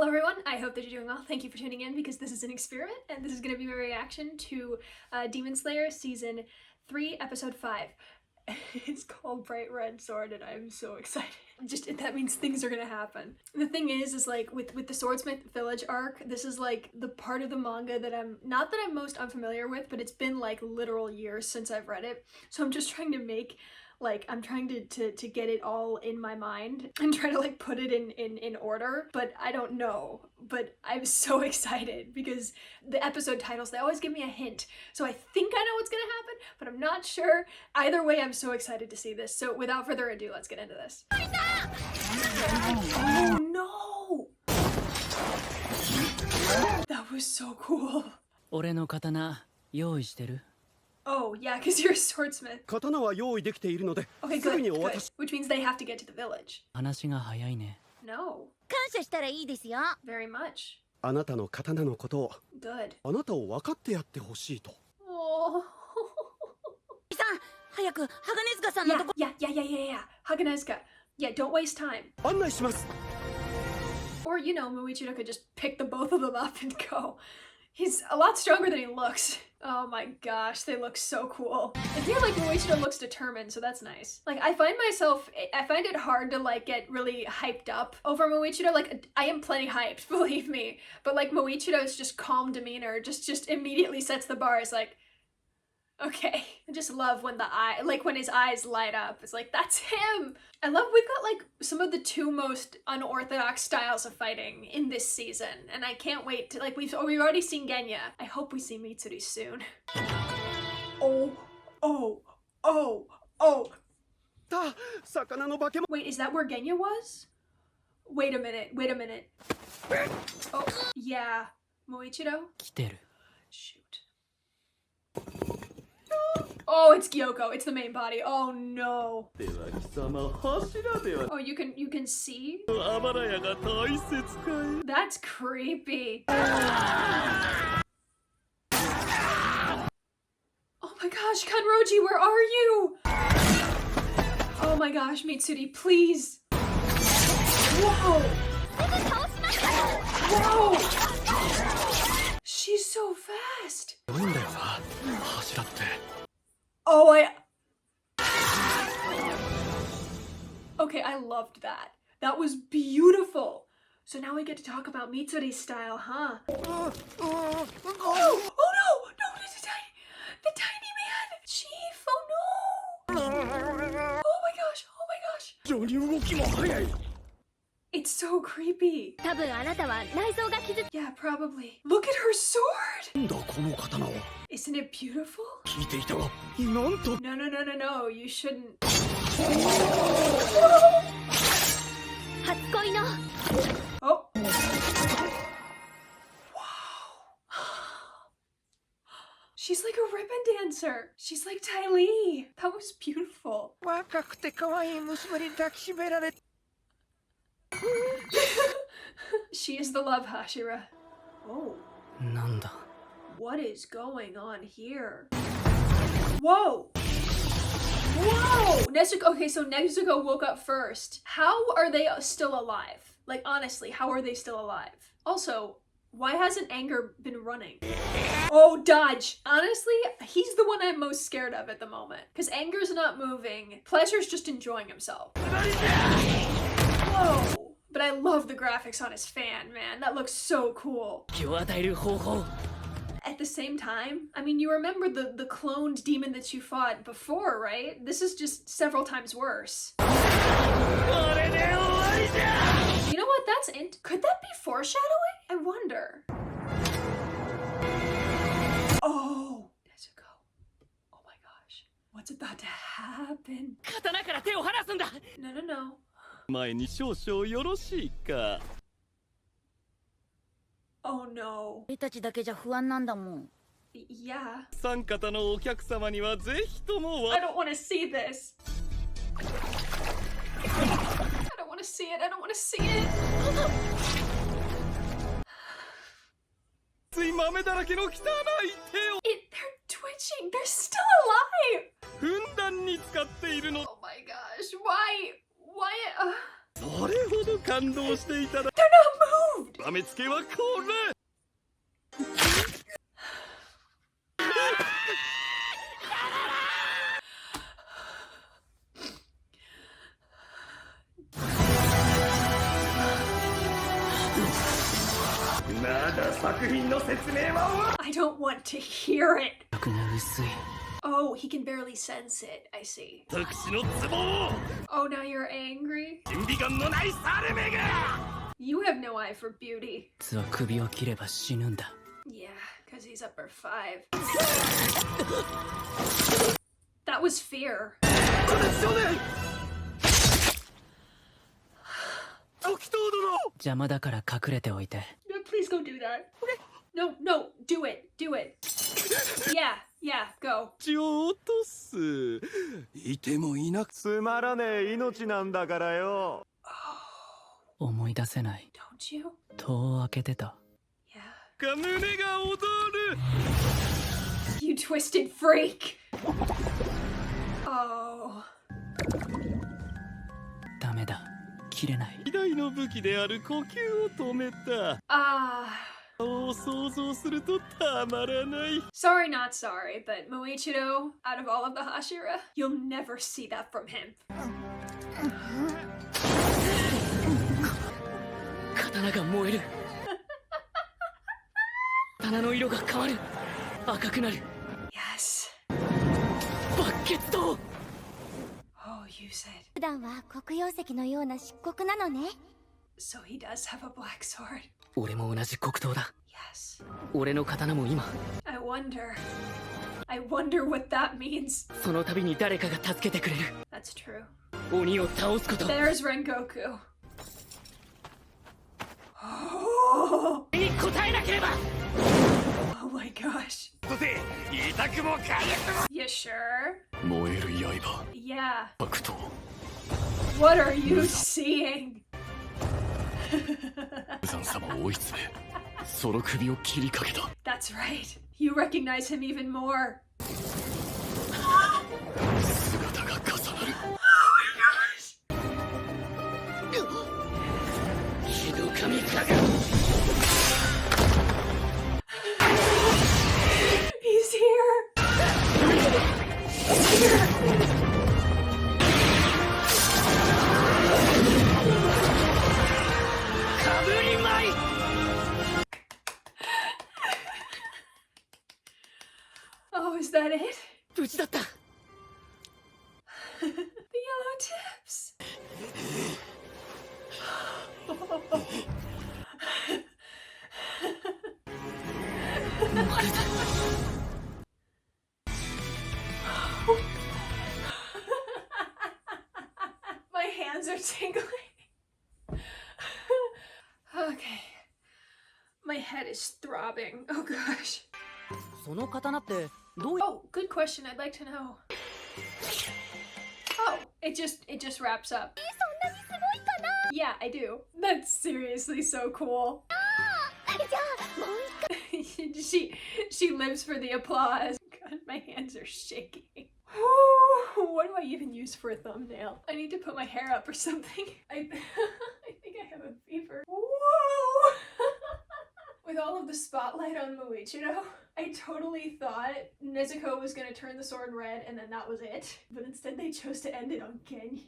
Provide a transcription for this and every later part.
Hello everyone, I hope that you're doing well. Thank you for tuning in because this is an experiment and this is going to be my reaction to Demon Slayer Season 3, Episode 5. It's called Bright Red Sword and I'm so excited. That means things are gonna happen. The thing is like with the Swordsmith Village arc, this is like the part of the manga that I'm most unfamiliar with, but it's been like literal years since I've read it. So I'm just trying to make I'm trying to get it all in my mind and try to like put it in order, but I don't know. But I'm so excited because the episode titles, they always give me a hint. So I think I know what's gonna happen, but I'm not sure. Either way, I'm so excited to see this. So without further ado, let's get into this. Oh no! That was so cool. 俺の刀用意してる? Oh, yeah, because you're a swordsmith. Okay, good, good. Which means they have to get to the village. 話が早いね. No. 感謝したらいいですよ. Very much. あなたの刀のことを Good. あなたを分かってやってほしいと Oh. さん、早くハガネズカさんのとこ Yeah. Haganezka. Yeah, don't waste time. 案内します Or, you know, Muichiro could just pick the both of them up and go. He's a lot stronger than he looks. Oh my gosh, they look so cool. I feel like Muichiro looks determined, so that's nice. Like, I find it hard to like get really hyped up over Muichiro. Like, I am plenty hyped, believe me. But like Muichiro's just calm demeanor just immediately sets the bar. It's like, okay. I just love when when his eyes light up. It's like, that's him! I love we've got like some of the two most unorthodox styles of fighting in this season. And I can't wait to like, we've already seen Genya. I hope we see Mitsuri soon. Oh. Wait, is that where Genya was? Wait a minute. Oh, yeah. Muichiro? 来てる. Shoot. Oh, it's Gyoko. It's the main body. Oh no. Oh, you can see? That's creepy. Oh my gosh, Kanroji, where are you? Oh my gosh, Mitsuri, please. Whoa. Whoa. She's so fast. Oh, okay, I loved that. That was beautiful. So now we get to talk about Mitsuri's style, huh? Oh no! The tiny man! Chief, oh no! Oh my gosh! It's so creepy. 多分あなたは内臓が傷つ Yeah, probably. Look at her sword! Isn't it beautiful? No, you shouldn't. 初恋の Oh. Wow. She's like a ribbon dancer. She's like Ty Lee. That was beautiful. She is the love Hashira. Oh. なんだ? What is going on here? Whoa! Nezuko, okay, so Nezuko woke up first. How are they still alive? Like, honestly, how are they still alive? Also, why hasn't Anger been running? Oh, dodge! Honestly, he's the one I'm most scared of at the moment. Because Anger's not moving. Pleasure's just enjoying himself. Whoa! But I love the graphics on his fan, man. That looks so cool. 気を与える方法. At the same time, I mean, you remember the cloned demon that you fought before, right? This is just several times worse. You know what? Could that be foreshadowing? I wonder. Oh, Nezuko. Oh my gosh. What's about to happen? 刀から手を離すんだ. No. 前に少々よろしいか? Oh no. 俺たちだけじゃ不安なんだもん Yeah. 三方のお客様にはぜひとも I don't want to see this. I don't want to see it. They're twitching. They're still alive. ふんだんに使っているの. Oh my gosh. Why? それほど感動していただ They're not moved! 極めつけはこれ I don't want to hear it. Oh, he can barely sense it. I see. 私のツボを Oh, now you're angry? 準備感のない猿めが You have no eye for beauty. 実は首を切れば死ぬんだ Yeah, because he's upper 5. That was fear. 少年時藤殿邪魔だから隠れておいて No, please go do that. No, no, do it, do it. Yeah, go. 血を落とすいてもいなくつまらねえ命なんだからよ思い出せない Don't you? 戸を開けてた Yeah. か胸が踊る You twisted freak. Oh. ダメだ切れない偉大の武器である呼吸を止めた Ah. そう想像するとたまらない Sorry, not sorry, but Muichiro, out of all of the Hashira, you'll never see that from him. 刀が燃える刀の色が変わる赤くなる Yes. 爆血刀 Oh, you said. 普段は黒曜石のような漆黒なのね So he does have a black sword. 俺も同じ黒刀だ Yes. 俺の刀も今 I wonder what that means. その度に誰かが助けてくれる That's true. 鬼を倒すこと There's Rengoku. Oh, に答えなければ oh my gosh. そして痛くも痒く You sure? も燃える刃 Yeah. 白刀 What are you seeing? 無惨様を追い詰めその首を切りかけた That's right. You recognize him even more. 姿が重なる Oh my gosh. ひどかみかが He's here. He's here. Oh, is that it? 無事だった The yellow tips. My hands are tingling. Okay. My head is throbbing. Oh gosh. その刀ってどう Oh, good question. I'd like to know. Oh, it just wraps up. Yeah, I do. That's seriously so cool. she lives for the applause. God, my hands are shaking. What do I even use for a thumbnail? I need to put my hair up or something. I think I have a fever. Whoa! With all of the spotlight on Muichiro, I totally thought Nezuko was gonna turn the sword red and then that was it. But instead they chose to end it on Genya.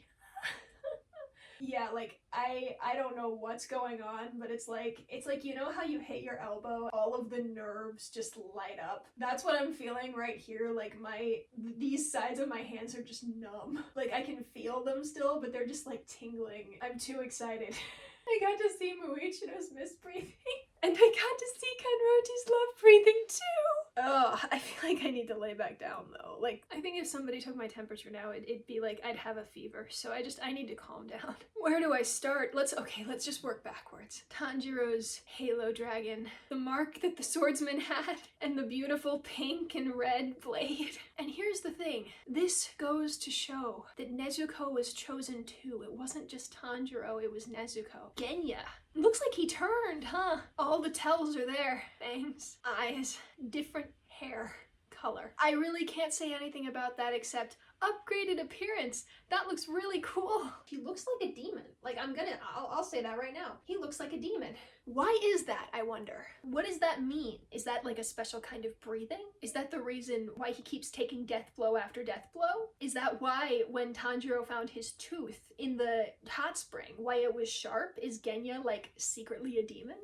Yeah, like, I don't know what's going on, but it's like, you know how you hit your elbow, all of the nerves just light up? That's what I'm feeling right here, like these sides of my hands are just numb. Like, I can feel them still, but they're just like tingling. I'm too excited. I got to see Muichiro's misbreathing. And I got to see Kanroji's love breathing too! Oh, I feel like I need to lay back down though. Like, I think if somebody took my temperature now, it'd be like I'd have a fever. So I need to calm down. Where do I start? Let's just work backwards. Tanjiro's halo dragon, the mark that the swordsman had, and the beautiful pink and red blade. And here's the thing. This goes to show that Nezuko was chosen too. It wasn't just Tanjiro, it was Nezuko. Genya. Looks like he turned, huh? All the tells are there. Fangs, eyes, different hair color. I really can't say anything about that except upgraded appearance. That looks really cool. He looks like a demon. Like, I'll say that right now. He looks like a demon. Why is that, I wonder? What does that mean? Is that like a special kind of breathing? Is that the reason why he keeps taking death blow after death blow? Is that why when Tanjiro found his tooth in the hot spring, why it was sharp? Is Genya like secretly a demon?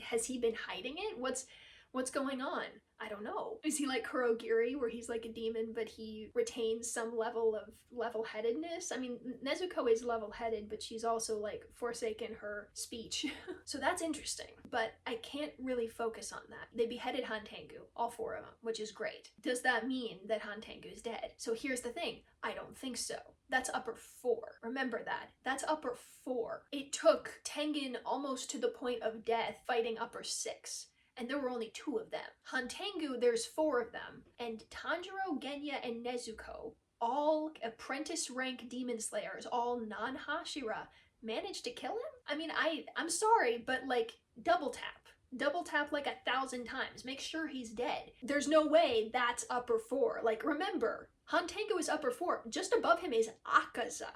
Has he been hiding it? What's going on? I don't know. Is he like Kurogiri, where he's like a demon, but he retains some level of level-headedness? I mean, Nezuko is level-headed, but she's also like forsaken her speech. So that's interesting, but I can't really focus on that. They beheaded Hantengu, all four of them, which is great. Does that mean that Hantengu is dead? So here's the thing. I don't think so. That's upper 4. Remember that. That's upper 4. It took Tengen almost to the point of death fighting upper 6. And there were only 2 of them. Hantengu, there's 4 of them. And Tanjiro, Genya, and Nezuko, all apprentice rank demon slayers, all non-Hashira, managed to kill him? I mean, I'm sorry, but like, double tap. Double tap like 1,000 times. Make sure he's dead. There's no way that's upper 4. Like, remember, Hantengu is upper 4. Just above him is Akaza.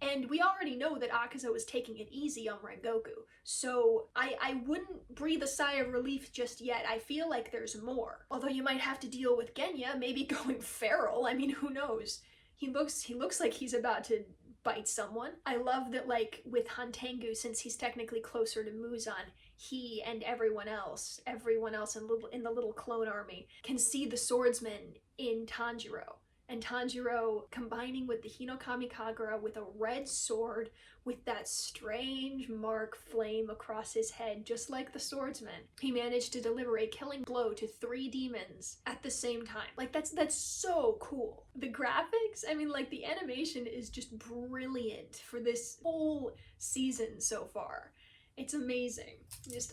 And we already know that Akaza was taking it easy on Rengoku, so I wouldn't breathe a sigh of relief just yet. I feel like there's more. Although you might have to deal with Genya, maybe going feral. I mean, who knows? He looks like he's about to bite someone. I love that, like, with Hantengu, since he's technically closer to Muzan, he and everyone else in the little clone army can see the swordsman in Tanjiro. And Tanjiro combining with the Hinokami Kagura with a red sword with that strange mark flame across his head, just like the swordsman. He managed to deliver a killing blow to 3 demons at the same time. Like, that's so cool. The graphics, I mean, like, the animation is just brilliant for this whole season so far. It's amazing.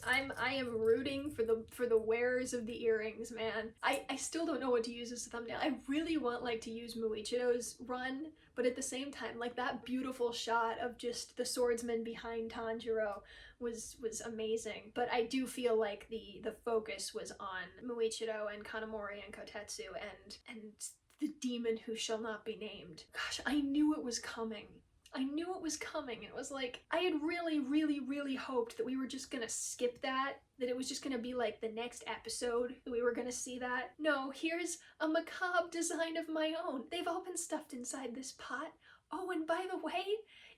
I am rooting for the wearers of the earrings, man. I still don't know what to use as a thumbnail. I really want like to use Muichiro's run, but at the same time, like, that beautiful shot of just the swordsman behind Tanjiro was amazing. But I do feel like the focus was on Muichiro and Kanamori and Kotetsu and the demon who shall not be named. Gosh, I knew it was coming. I knew it was coming. It was like, I had really, really, really hoped that we were just gonna skip that it was just gonna be like the next episode that we were gonna see that. No, here's a macabre design of my own. They've all been stuffed inside this pot. Oh, and by the way,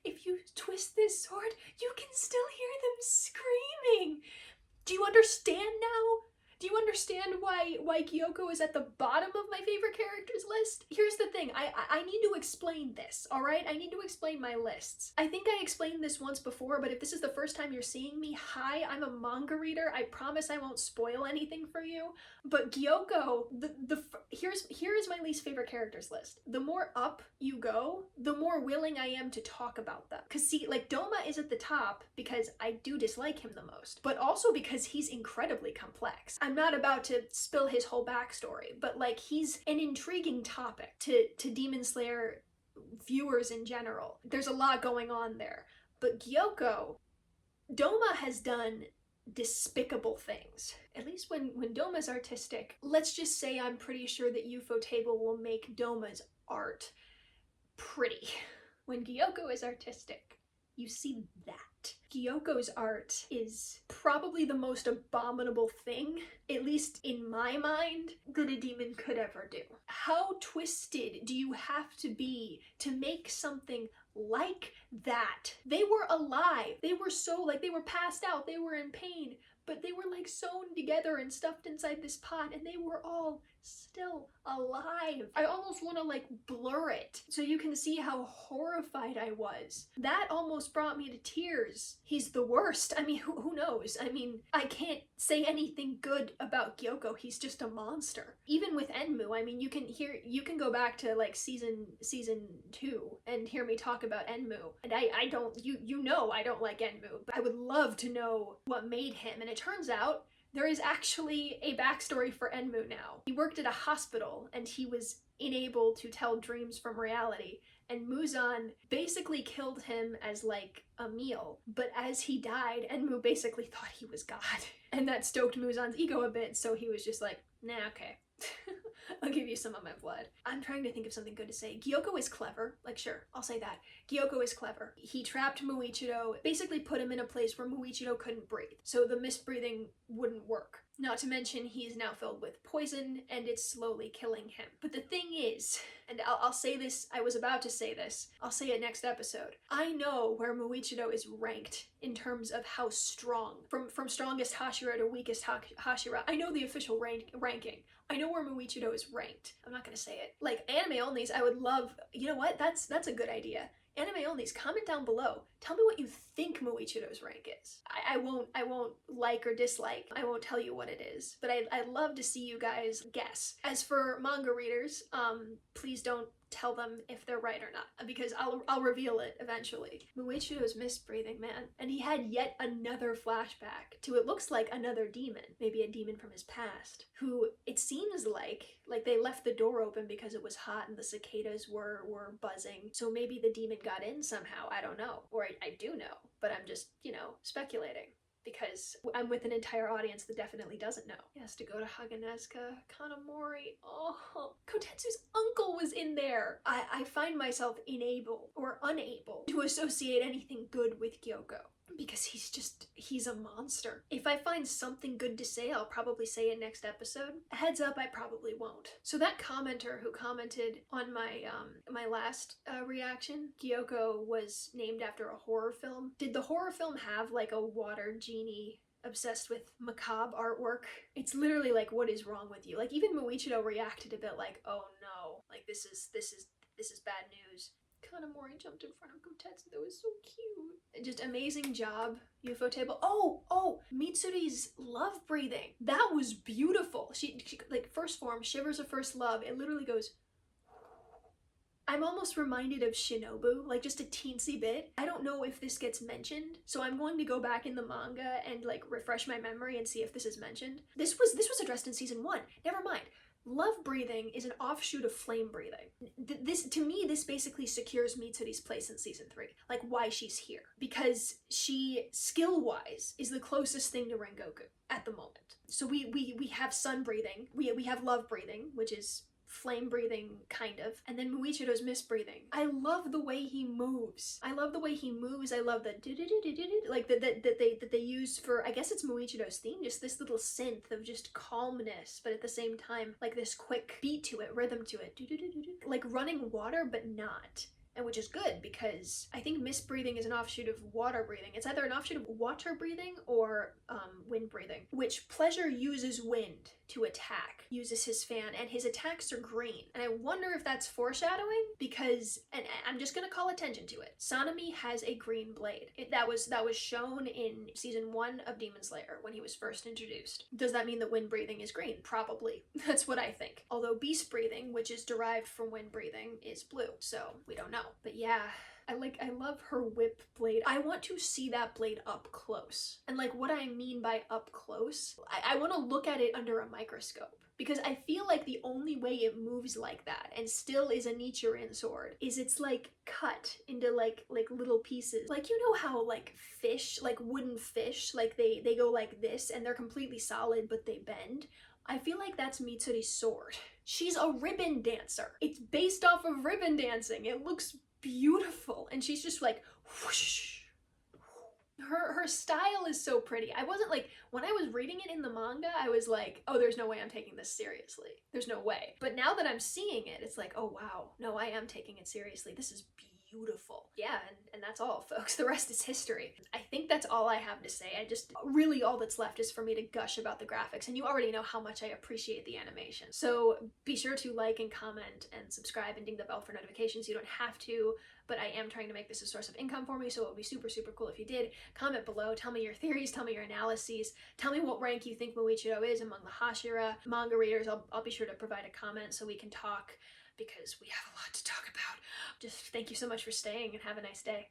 if you twist this sword, you can still hear them screaming. Do you understand now? Do you understand why Gyoko is at the bottom of my favorite characters list? Here's the thing, I need to explain this, alright? I need to explain my lists. I think I explained this once before, but if this is the first time you're seeing me, hi, I'm a manga reader. I promise I won't spoil anything for you. But Gyoko, here's my least favorite characters list. The more up you go, the more willing I am to talk about them. Cause see, like, Doma is at the top because I do dislike him the most, but also because he's incredibly complex. I'm not about to spill his whole backstory, but like, he's an intriguing topic to Demon Slayer viewers in general. There's a lot going on there. But Gyoko, Doma has done despicable things. At least when Doma's artistic. Let's just say I'm pretty sure that Ufotable will make Doma's art pretty. When Gyoko is artistic, you see that. Gyoko's art is probably the most abominable thing, at least in my mind, that a demon could ever do. How twisted do you have to be to make something like that? They were alive. They were so, like, they were passed out. They were in pain, but they were like sewn together and stuffed inside this pot, and they were all still alive. I almost want to like blur it so you can see how horrified I was. That almost brought me to tears. He's the worst. I mean, who knows? I mean, I can't say anything good about Gyoko. He's just a monster. Even with Enmu, I mean, you can go back to like season 2 and hear me talk about Enmu. And I don't, you know I don't like Enmu, but I would love to know what made him. And it turns out there is actually a backstory for Enmu now. He worked at a hospital and he was unable to tell dreams from reality. And Muzan basically killed him as like a meal. But as he died, Enmu basically thought he was God. And that stoked Muzan's ego a bit, so he was just like, nah, okay. I'll give you some of my blood. I'm trying to think of something good to say. Gyoko is clever. Like, sure, I'll say that. Gyoko is clever. He trapped Muichiro, basically put him in a place where Muichiro couldn't breathe, so the misbreathing wouldn't work. Not to mention, he's now filled with poison, and it's slowly killing him. But the thing is, and I'll say this, I was about to say this, I'll say it next episode. I know where Muichiro is ranked in terms of how strong. From strongest Hashira to weakest Hashira. I know the official ranking. I know where Muichiro is ranked. I'm not gonna say it. Like, anime onlys, I would love, you know what, that's a good idea. Anime onlys, comment down below. Tell me what you think Muichiro's rank is. I won't like or dislike. I won't tell you what it is. But I'd love to see you guys guess. As for manga readers, please don't tell them if they're right or not, because I'll reveal it eventually. Muichiro's misbreathing, man. And he had yet another flashback to, it looks like, another demon. Maybe a demon from his past, who it seems like they left the door open because it was hot and the cicadas were buzzing. So maybe the demon got in somehow. I don't know. Or I do know, but I'm just, speculating. Because I'm with an entire audience that definitely doesn't know. He has to go to Haganezuka, Kanamori. Oh, Kotetsu's uncle was in there. I find myself unable to associate anything good with Gyoko. Because he's a monster. If I find something good to say, I'll probably say it next episode. Heads up, I probably won't. So that commenter who commented on my my last reaction, Gyoko was named after a horror film. Did the horror film have like a water genie obsessed with macabre artwork? It's literally like, what is wrong with you? Like, even Muichiro reacted a bit like, oh no, like this is bad news. Kanamori jumped in front of Kotetsu. That was so cute. Just amazing job, Ufotable. Oh, Mitsuri's love breathing. That was beautiful. She like, first form, shivers of first love. It literally goes. I'm almost reminded of Shinobu, like just a teensy bit. I don't know if this gets mentioned, so I'm going to go back in the manga and like refresh my memory and see if this is mentioned. This was addressed in season 1. Never mind. Love breathing is an offshoot of flame breathing. To me, this basically secures Mitsuri's place in season 3. Like, why she's here. Because she, skill-wise, is the closest thing to Rengoku at the moment. So we have sun breathing, we have love breathing, which is flame breathing, kind of, and then Muichiro's misbreathing. I love the way he moves. I love the that they use for, I guess it's Muichiro's theme, just this little synth of just calmness, but at the same time, like this quick beat to it, rhythm to it, like running water, but not. And which is good, because I think misbreathing is an offshoot of water breathing. It's either an offshoot of water breathing or wind breathing, which Pleasure uses wind to attack, uses his fan, and his attacks are green. And I wonder if that's foreshadowing, because, and I'm just gonna call attention to it, Sanemi has a green blade. That was shown in season 1 of Demon Slayer when he was first introduced. Does that mean that wind breathing is green? Probably. That's what I think. Although beast breathing, which is derived from wind breathing, is blue. So we don't know. But yeah, I love her whip blade. I want to see that blade up close. And like, what I mean by up close, I want to look at it under a microscope. Because I feel like the only way it moves like that, and still is a Nichiren sword, is it's like cut into like little pieces. Like, you know how like fish, like wooden fish, like they go like this and they're completely solid but they bend? I feel like that's Mitsuri's sword. She's a ribbon dancer. It's based off of ribbon dancing. It looks beautiful. And she's just like, whoosh. Her style is so pretty. I wasn't like, when I was reading it in the manga, I was like, oh, there's no way I'm taking this seriously. There's no way. But now that I'm seeing it, it's like, oh wow, no, I am taking it seriously. This is beautiful. Yeah, and that's all, folks. The rest is history. I think that's all I have to say. Really all that's left is for me to gush about the graphics, and you already know how much I appreciate the animation. So be sure to like and comment and subscribe and ding the bell for notifications. You don't have to, but I am trying to make this a source of income for me, so it would be super, super cool if you did. Comment below, tell me your theories, tell me your analyses, tell me what rank you think Muichiro is among the Hashira manga readers. I'll be sure to provide a comment so we can talk, because we have a lot to talk about. Just thank you so much for staying, and have a nice day.